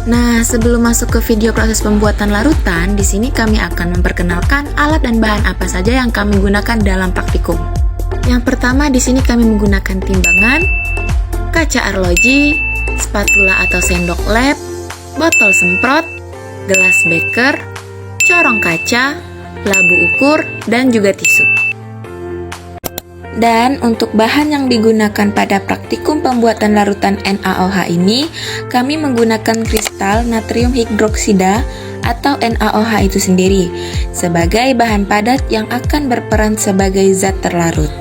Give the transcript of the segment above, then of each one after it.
Nah, sebelum masuk ke video proses pembuatan larutan, di sini kami akan memperkenalkan alat dan bahan apa saja yang kami gunakan dalam praktikum. Yang pertama, di sini kami menggunakan timbangan, kaca arloji, spatula atau sendok lab, botol semprot, gelas beker, corong kaca, labu ukur, dan juga tisu. Dan untuk bahan yang digunakan pada praktikum pembuatan larutan NaOH ini, kami menggunakan kristal natrium hidroksida atau NaOH itu sendiri sebagai bahan padat yang akan berperan sebagai zat terlarut.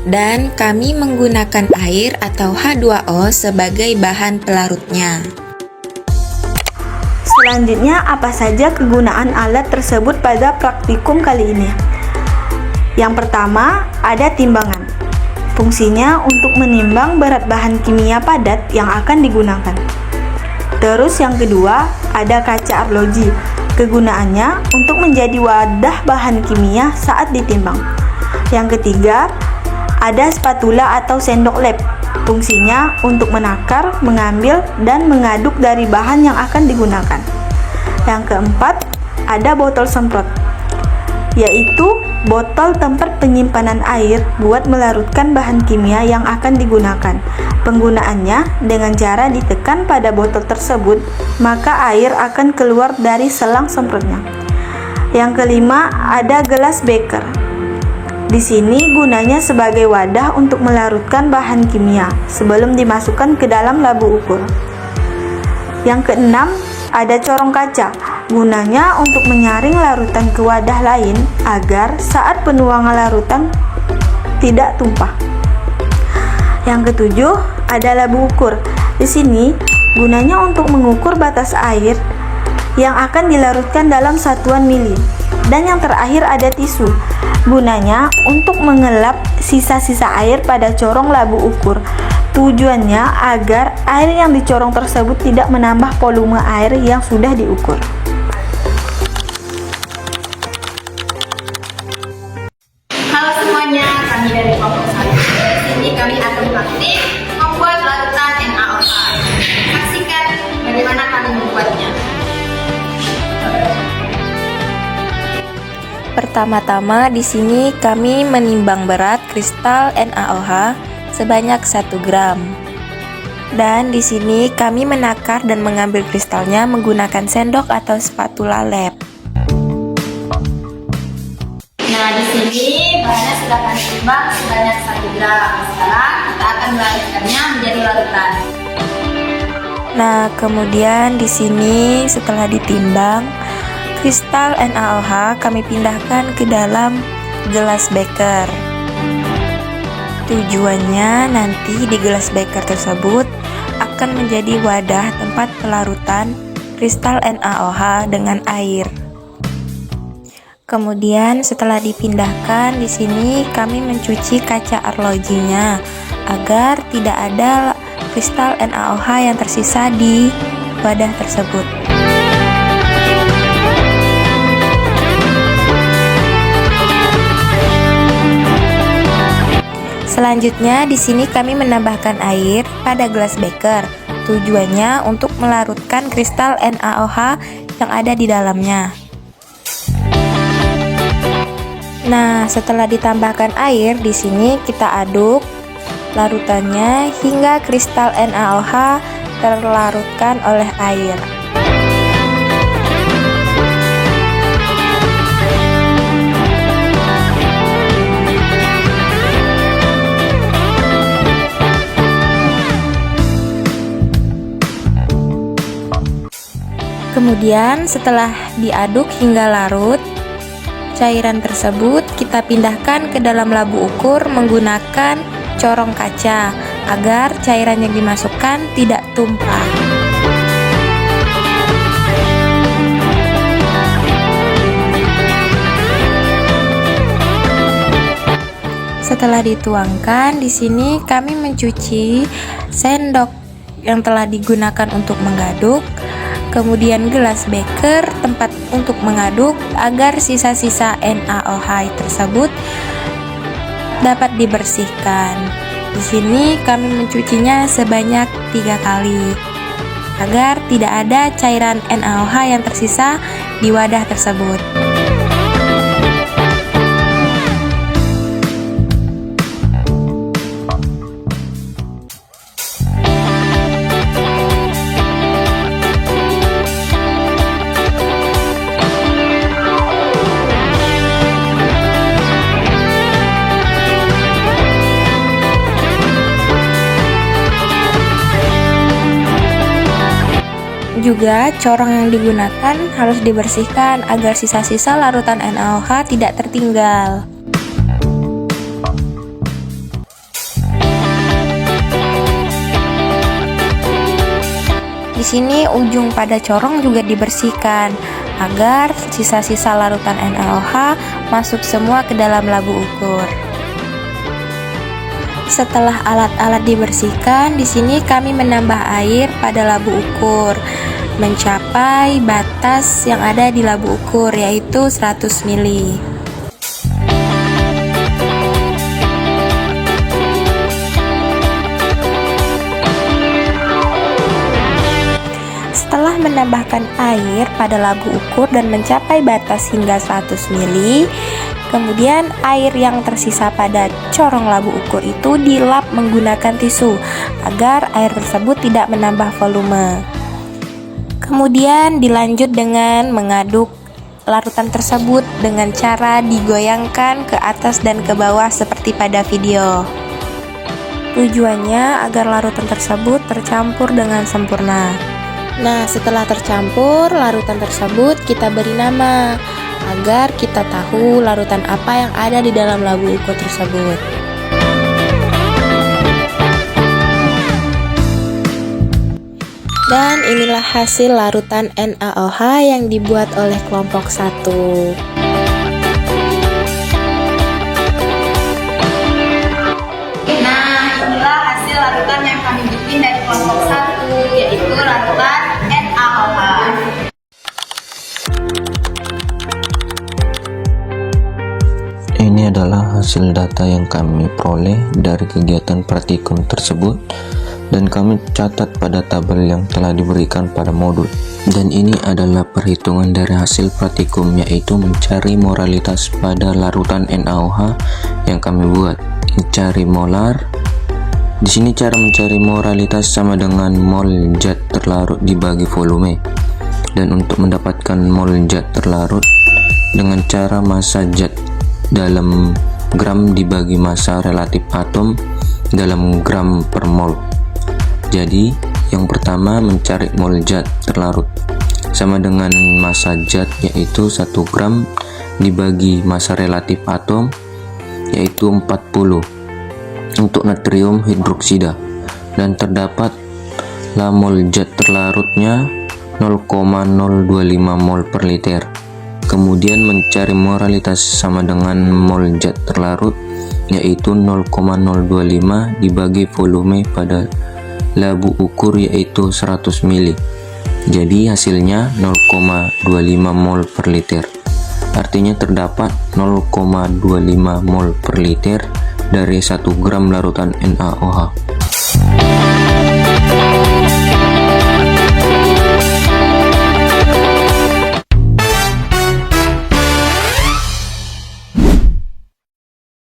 Dan kami menggunakan air atau H2O sebagai bahan pelarutnya. Selanjutnya, apa saja kegunaan alat tersebut pada praktikum kali ini? Yang pertama, ada timbangan. Fungsinya untuk menimbang berat bahan kimia padat yang akan digunakan. Terus yang kedua, ada kaca arloji. Kegunaannya untuk menjadi wadah bahan kimia saat ditimbang. Yang ketiga, ada spatula atau sendok lab. Fungsinya untuk menakar, mengambil, dan mengaduk dari bahan yang akan digunakan. Yang keempat, ada botol semprot, yaitu botol tempat penyimpanan air buat melarutkan bahan kimia yang akan digunakan. Penggunaannya dengan cara ditekan pada botol tersebut, maka air akan keluar dari selang semprotnya. Yang kelima, ada gelas beker. Di sini gunanya sebagai wadah untuk melarutkan bahan kimia sebelum dimasukkan ke dalam labu ukur. Yang keenam, ada corong kaca. Gunanya untuk menyaring larutan ke wadah lain agar saat penuangan larutan tidak tumpah. Yang ketujuh, ada labu ukur. Di sini gunanya untuk mengukur batas air yang akan dilarutkan dalam satuan mili. Dan yang terakhir ada tisu. Gunanya untuk mengelap sisa-sisa air pada corong labu ukur. Tujuannya agar air yang dicorong tersebut tidak menambah volume air yang sudah diukur. Halo semuanya, kami dari kelompok 1. Di sini kami akan praktik membuat larutan NaOH. Saksikan bagaimana kami membuatnya. Pertama-tama di sini kami menimbang berat kristal NaOH sebanyak 1 gram. Dan di sini kami menakar dan mengambil kristalnya menggunakan sendok atau spatula lab. Nah, di sini bahannya sudah kami timbang sebanyak 1 gram. Sekarang kita akan melarutkannya menjadi larutan. Nah, kemudian di sini setelah ditimbang, kristal NaOH kami pindahkan ke dalam gelas beker. Tujuannya nanti di gelas beker tersebut akan menjadi wadah tempat pelarutan kristal NaOH dengan air. Kemudian setelah dipindahkan, di sini kami mencuci kaca arlojinya agar tidak ada kristal NaOH yang tersisa di wadah tersebut. Selanjutnya di sini kami menambahkan air pada gelas beker. Tujuannya untuk melarutkan kristal NaOH yang ada di dalamnya. Nah, setelah ditambahkan air, di sini kita aduk larutannya hingga kristal NaOH terlarutkan oleh air. Kemudian setelah diaduk hingga larut, cairan tersebut kita pindahkan ke dalam labu ukur menggunakan corong kaca agar cairan yang dimasukkan tidak tumpah. Setelah dituangkan, di sini kami mencuci sendok yang telah digunakan untuk mengaduk, kemudian gelas beker tempat untuk mengaduk agar sisa-sisa NaOH tersebut dapat dibersihkan. Di sini kami mencucinya sebanyak 3 kali. agar tidak ada cairan NaOH yang tersisa di wadah tersebut. Juga corong yang digunakan harus dibersihkan agar sisa-sisa larutan NaOH tidak tertinggal. Di sini ujung pada corong juga dibersihkan agar sisa-sisa larutan NaOH masuk semua ke dalam labu ukur. Setelah alat-alat dibersihkan, di sini kami menambah air pada labu ukur mencapai batas yang ada di labu ukur, yaitu 100 ml. Setelah menambahkan air pada labu ukur dan mencapai batas hingga 100 ml, kemudian air yang tersisa pada corong labu ukur itu dilap menggunakan tisu agar air tersebut tidak menambah volume. Kemudian dilanjut dengan mengaduk larutan tersebut dengan cara digoyangkan ke atas dan ke bawah seperti pada video. Tujuannya agar larutan tersebut tercampur dengan sempurna. Nah, setelah tercampur, larutan tersebut kita beri nama agar kita tahu larutan apa yang ada di dalam labu ukur tersebut. Dan inilah hasil larutan NaOH yang dibuat oleh kelompok 1. Nah, inilah hasil larutan yang kami bikin dari kelompok 1, yaitu larutan NaOH. Ini adalah hasil data yang kami peroleh dari kegiatan praktikum tersebut dan kami catat pada tabel yang telah diberikan pada modul. Dan ini adalah perhitungan dari hasil praktikum, yaitu mencari moralitas pada larutan NaOH yang kami buat. Mencari molar. Di sini cara mencari moralitas sama dengan mol zat terlarut dibagi volume. Dan untuk mendapatkan mol zat terlarut dengan cara massa zat dalam gram dibagi massa relatif atom dalam gram per mol. Jadi yang pertama mencari mol zat terlarut sama dengan massa zat, yaitu 1 gram dibagi massa relatif atom, yaitu 40 untuk natrium hidroksida, dan terdapatlah mol zat terlarutnya 0,025 mol per liter. Kemudian mencari moralitas sama dengan mol zat terlarut, yaitu 0,025 dibagi volume pada labu ukur, yaitu 100 ml. Jadi hasilnya 0,25 mol per liter. Artinya terdapat 0,25 mol per liter dari 1 gram larutan NaOH.